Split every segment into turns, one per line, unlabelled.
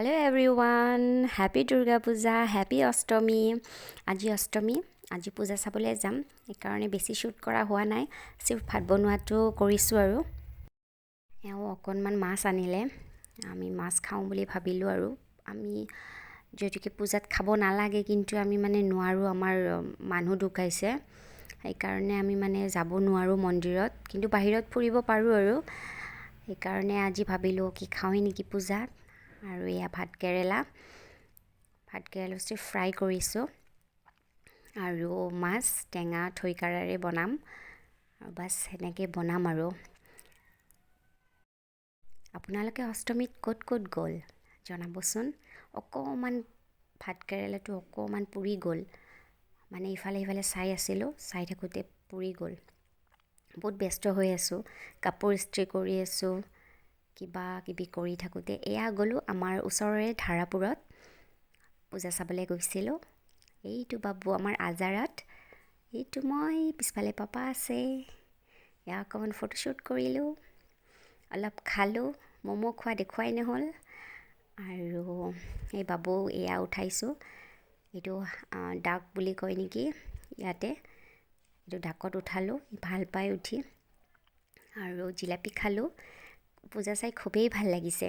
Hello everyone, happy Durga Puja, happy Ashtami. আজি অষ্টমী, আজি পূজা চাবলৈ যাম। সেইকাৰণে বেছি শ্বুট কৰা হোৱা নাই, সিৰ্ফ ভাত বনোৱাটো কৰিছোঁ আৰু। এওঁ অকণমান মাছ আনিলে, আমি মাছ খাওঁ বুলি ভাবিলোঁ আৰু। আমি যিহেতুকে পূজাত খাব নালাগে, কিন্তু আমি নোৱাৰোঁ, আমাৰ মানুহ ঢুকাইছে। সেইকাৰণে আমি যাব নোৱাৰোঁ মন্দিৰত, কিন্তু বাহিৰত ফুৰিব পাৰোঁ আৰু। সেইকাৰণে আজি ভাবিলোঁ কি খাওঁৱেই নেকি পূজাত। আৰু এয়া ভাতকেৰেলা চিৰ্ফ ফ্ৰাই কৰিছোঁ আৰু মাছ টেঙা থৈকাৰাৰে বনাম আৰু বাছ সেনেকৈ বনাম আৰু। আপোনালোকে অষ্টমীত ক'ত গ'ল জনাবচোন। অকণমান ভাতকেৰেলাটো অকণমান পুৰি গ'ল, ইফালে সিফালে চাই আছিলোঁ, চাই থাকোঁতে পুৰি গ'ল। বহুত ব্যস্ত হৈ আছোঁ, কাপোৰ ইস্ত্ৰি কৰি আছোঁ, কিবা কিবি কৰি থাকোঁতে এয়া গ'লোঁ আমাৰ ওচৰৰে ধাৰাপুৰত পূজা চাবলৈ গৈছিলোঁ। এইটো বাবু আমাৰ আজাৰত, এইটো মই, পিছফালে পাপা আছে। এয়া অকণমান ফটোশ্বুট কৰিলোঁ, অলপ খালোঁ, ম'ম' খোৱা দেখুৱাই নহ'ল। আৰু এই বাবু এয়া উঠাইছোঁ, এইটো ডাক বুলি কয় নেকি ইয়াতে, এইটো ডাকত উঠালোঁ, ভাল পাই উঠি। আৰু জিলাপি খালোঁ। পূজা চাই খুবেই ভাল লাগিছে।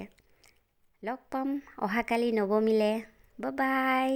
লগ পাম অহাকালি নৱমীলে। Bye bye.